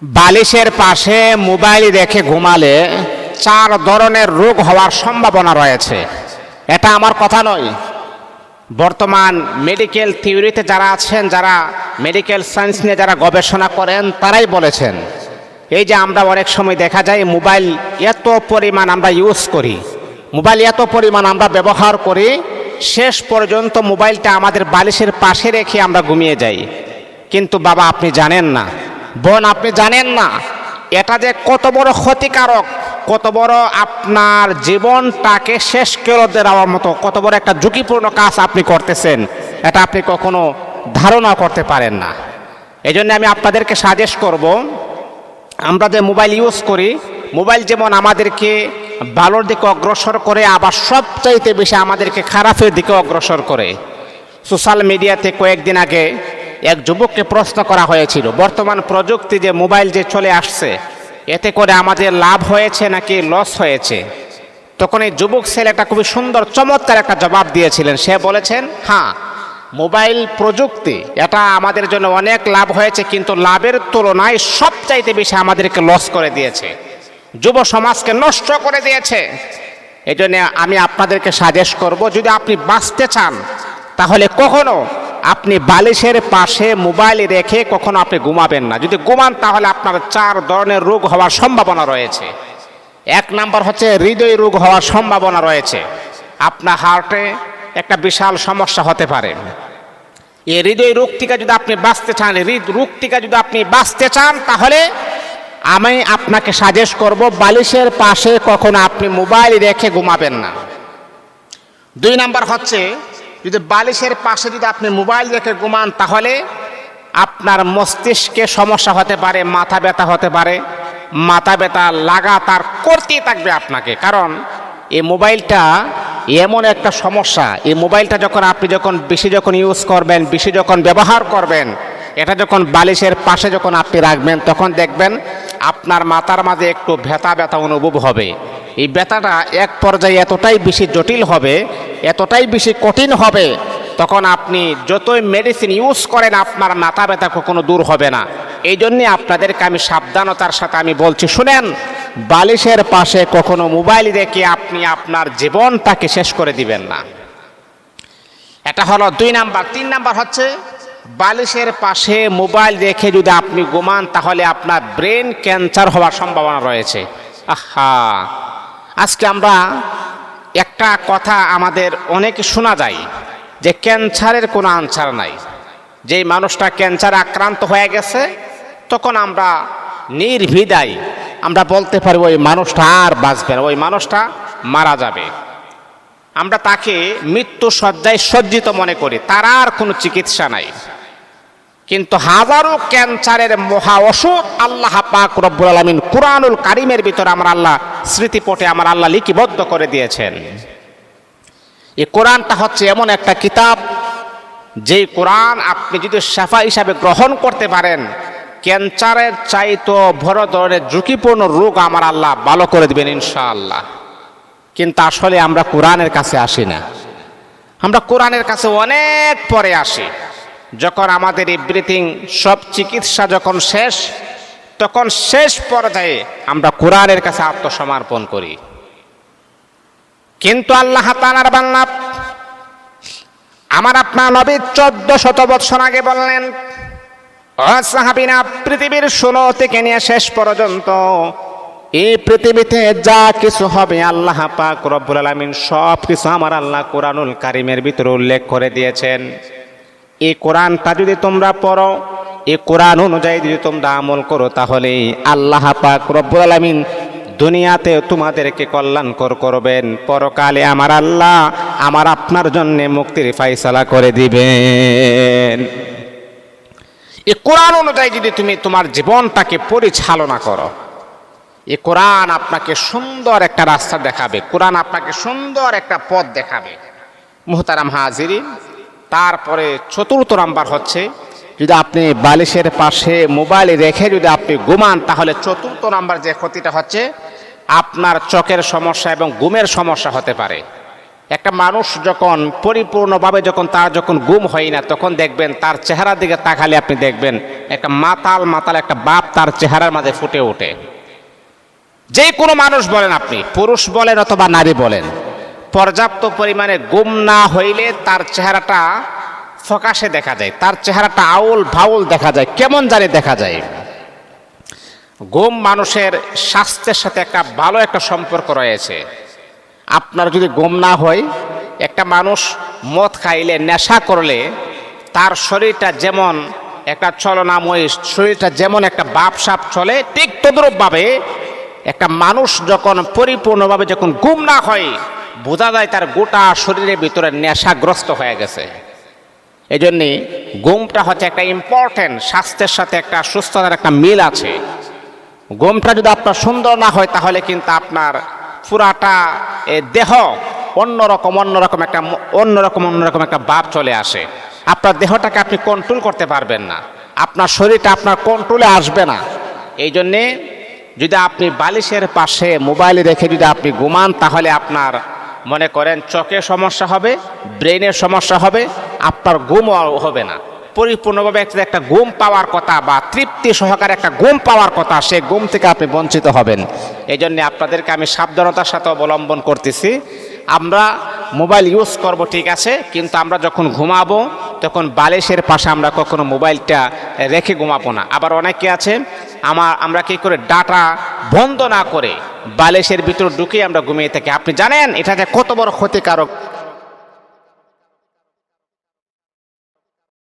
বালিশের পাশে মোবাইল রেখে ঘুমালে 4 ধরনের রোগ হওয়ার সম্ভাবনা রয়েছে। এটা আমার কথা নয়, বর্তমান মেডিকেল থিওরিতে যারা আছেন, যারা মেডিকেল সায়েন্স নিয়ে যারা গবেষণা করেন, তারাই বলেছেন। এই যে আমরা অনেক সময় দেখা যায় মোবাইল এত পরিমাণ আমরা ইউজ করি, মোবাইল এত পরিমাণ আমরা ব্যবহার করি, শেষ পর্যন্ত মোবাইলটা আমাদের বালিশের পাশে রেখে আমরা ঘুমিয়ে যাই। কিন্তু বাবা আপনি জানেন না, বোন আপনি জানেন না, এটা যে কত বড় ক্ষতিকারক, কত বড় আপনার জীবনটাকে শেষ করে দেওয়ার মতো কত বড় একটা ঝুঁকিপূর্ণ কাজ আপনি করতেছেন, এটা আপনি কখনো ধারণা করতে পারেন না। এই জন্য আমি আপনাদেরকে সাজেস্ট করব, আমরা যে মোবাইল ইউজ করি, মোবাইল যেমন আমাদেরকে ভালোর দিকে অগ্রসর করে, আবার সবচাইতে বেশি আমাদেরকে খারাপের দিকে অগ্রসর করে। সোশ্যাল মিডিয়াতে কয়েকদিন আগে এক যুবককে প্রশ্ন করা হয়েছিল, বর্তমান প্রযুক্তি যে মোবাইল যে চলে আসছে, এতে করে আমাদের লাভ হয়েছে নাকি লস হয়েছে? তখন এই যুবক ছেলেটা খুবই সুন্দর চমৎকার একটা জবাব দিয়েছিলেন। সে বলেছেন, হ্যাঁ, মোবাইল প্রযুক্তি এটা আমাদের জন্য অনেক লাভ হয়েছে, কিন্তু লাভের তুলনায় সবচাইতে বেশি আমাদেরকে লস করে দিয়েছে, যুব সমাজকে নষ্ট করে দিয়েছে। এই জন্য আমি আপনাদেরকে সাজেস্ট করব, যদি আপনি বাঁচতে চান তাহলে কখনো আপনি বালিশের পাশে মোবাইল রেখে কখনো আপনি ঘুমাবেন না। যদি ঘুমান তাহলে আপনার 4 ধরনের রোগ হওয়ার সম্ভাবনা রয়েছে। 1 নাম্বার হচ্ছে হৃদয় রোগ হওয়ার সম্ভাবনা রয়েছে। আপনার হার্টে একটা বিশাল সমস্যা হতে পারে। এই হৃদয় রোগ থেকে যদি আপনি বাঁচতে চান, রোগ থেকে যদি আপনি বাঁচতে চান, তাহলে আমি আপনাকে সাজেস্ট করব বালিশের পাশে কখনো আপনি মোবাইল রেখে ঘুমাবেন না। 2 নাম্বার হচ্ছে, যদি বালিশের পাশে যদি আপনি মোবাইল রেখে ঘুমান, তাহলে আপনার মস্তিষ্কে সমস্যা হতে পারে, মাথা ব্যথা হতে পারে। মাথা ব্যথা লাগাতার করতেই থাকবে আপনাকে, কারণ এই মোবাইলটা এমন একটা সমস্যা, এই মোবাইলটা আপনি বেশি ইউজ করবেন, বেশি ব্যবহার করবেন, এটা যখন বালিশের পাশে আপনি রাখবেন, তখন দেখবেন আপনার মাথার মাঝে একটু ব্যথা ব্যথা অনুভব হবে। এই ব্যথাটা এক পর্যায়ে এতটাই বেশি জটিল হবে, এতটাই বেশি কঠিন হবে, তখন আপনি যতই মেডিসিন ইউজ করেন আপনার মাথা ব্যথা কখনো দূর হবে না। এই জন্যে আপনাদেরকে আমি সাবধানতার সাথে আমি বলছি, শুনেন, বালিশের পাশে কখনো মোবাইল রেখে আপনি আপনার জীবনটাকে শেষ করে দিবেন না। এটা হলো 2 নাম্বার। 3 নাম্বার হচ্ছে, বালিশের পাশে মোবাইল রেখে যদি আপনি ঘুমান, তাহলে আপনার ব্রেন ক্যান্সার হওয়ার সম্ভাবনা রয়েছে। আহা, আজকে আমরা একটা কথা আমাদের অনেকে শোনা যায় যে ক্যান্সারের কোনো আনসার নাই। যেই মানুষটা ক্যান্সারে আক্রান্ত হয়ে গেছে, তখন আমরা নির্দ্বিধায় আমরা বলতে পারি ওই মানুষটা আর বাঁচবে না, ওই মানুষটা মারা যাবে। আমরা তাকে মৃত্যু শয্যায় সজ্জিত মনে করি, তার আর কোনো চিকিৎসা নাই। কিন্তু হাজারো ক্যান্সারের মহা ওষুধ আল্লাহ পাক রব্বুল আলামিন কুরআনুল কারীমের ভিতরে আমার আল্লাহ স্মৃতিপটে আমার আল্লাহ লিপিবদ্ধ করে দিয়েছেন। এই কোরআনটা হচ্ছে এমন একটা কিতাব, যেই কোরআন আপনি যদি শাফা হিসাবে গ্রহণ করতে পারেন, ক্যান্সারের চাইতো বড় ধরনের ঝুঁকিপূর্ণ রোগ আমার আল্লাহ ভালো করে দিবেন ইনশাআল্লাহ। কিন্তু আসলে আমরা কোরআনের কাছে আসি না, আমরা কোরআনের কাছে অনেক পরে আসি। যখন আমাদের এভরিথিং সব চিকিৎসা যখন শেষ, তখন শেষ পর্যায়ে আমরা কোরআনের কাছে আত্মসমর্পণ করি। কিন্তু আল্লাহ তাআলার বান্দা আমার আপনার নবী 1400 বছর আগে বললেন, ও সাহাবীরা, পৃথিবীর শুরু থেকে নিয়ে শেষ পর্যন্ত এই পৃথিবীতে যা কিছু হবে আল্লাহ পাক রব্বুল আলামিন সব কিছু আমার আল্লাহ কুরআনুল কারীমের ভিতরে উল্লেখ করে দিয়েছেন। এই কোরআনটা যদি তোমরা পড়ো, এই কোরআন অনুযায়ী যদি তোমরা আমল করো, তাহলে আল্লাহ পাক রব্বুল আলামিন দুনিয়াতে তোমাদেরকে কল্যাণকর করবেন, পরকালে আমার আল্লাহ আমার আপনার জন্য মুক্তির ফয়সালা করে দিবেন। এই কোরআন অনুযায়ী যদি তুমি তোমার জীবনটাকে পরিচালনা করো, এই কোরআন আপনাকে সুন্দর একটা রাস্তা দেখাবে, কোরআন আপনাকে সুন্দর একটা পথ দেখাবে। মুহতারাম হাজিরিন, তারপরে 4র্থ নাম্বার হচ্ছে, যদি আপনি বালিশের পাশে মোবাইল রেখে যদি আপনি ঘুমান, তাহলে 4র্থ নাম্বার যে ক্ষতিটা হচ্ছে, আপনার চোখের সমস্যা এবং ঘুমের সমস্যা হতে পারে। একটা মানুষ যখন পরিপূর্ণভাবে যখন ঘুম হয় না, তখন দেখবেন তার চেহারার দিকে তাকালে আপনি দেখবেন একটা মাতাল মাতাল একটা ভাব তার চেহারার মাঝে ফুটে ওঠে। যে কোনো মানুষ বলেন, আপনি পুরুষ বলেন অথবা নারী বলেন, পর্যাপ্ত পরিমাণে ঘুম না হইলে তার চেহারাটা ফকাশে দেখা যায়, তার চেহারাটা আউল ভাউল দেখা যায়, কেমন জানি দেখা যায়। ঘুম মানুষের স্বাস্থ্যের সাথে একটা ভালো একটা সম্পর্ক রয়েছে। আপনার যদি ঘুম না হয়, একটা মানুষ মদ খাইলে নেশা করলে তার শরীরটা যেমন একটা চলনাময়, শরীরটা যেমন একটা বাপসাপ চলে, ঠিক তদ্রূপভাবে একটা মানুষ যখন পরিপূর্ণভাবে যখন ঘুম না হয়, বোঝা যায় তার গোটা শরীরের ভিতরে নেশাগ্রস্ত হয়ে গেছে। এই জন্যে ঘুমটা হচ্ছে একটা ইম্পর্টেন্ট, স্বাস্থ্যের সাথে একটা সুস্থতার একটা মিল আছে। ঘুমটা যদি আপনার সুন্দর না হয়, তাহলে কিন্তু আপনার পুরাটা দেহ অন্যরকম একটা ভাব চলে আসে। আপনার দেহটাকে আপনি কন্ট্রোল করতে পারবেন না, আপনার শরীরটা আপনার কন্ট্রোলে আসবে না। এই জন্যে যদি আপনি বালিশের পাশে মোবাইল রেখে যদি আপনি ঘুমান, তাহলে আপনার মনে করেন চোখে সমস্যা হবে, ব্রেনের সমস্যা হবে, আপনার ঘুমও হবে না। পরিপূর্ণভাবে একটা ঘুম পাওয়ার কথা বা তৃপ্তি সহকারে একটা ঘুম পাওয়ার কথা, সেই ঘুম থেকে আপনি বঞ্চিত হবেন। এই জন্যে আপনাদেরকে আমি সাবধানতার সাথে অবলম্বন করতেছি। আমরা মোবাইল ইউজ করব ঠিক আছে, কিন্তু আমরা যখন ঘুমাবো তখন বালিশের পাশে আমরা কখনো মোবাইলটা রেখে ঘুমাবো না। আবার অনেকে আছে আমরা কি করে ডাটা বন্ধ না করে বালিশের ভিতর ঢুকিয়ে আমরা ঘুমিয়ে থাকি। আপনি জানেন এটা যে কত বড় ক্ষতিকারক।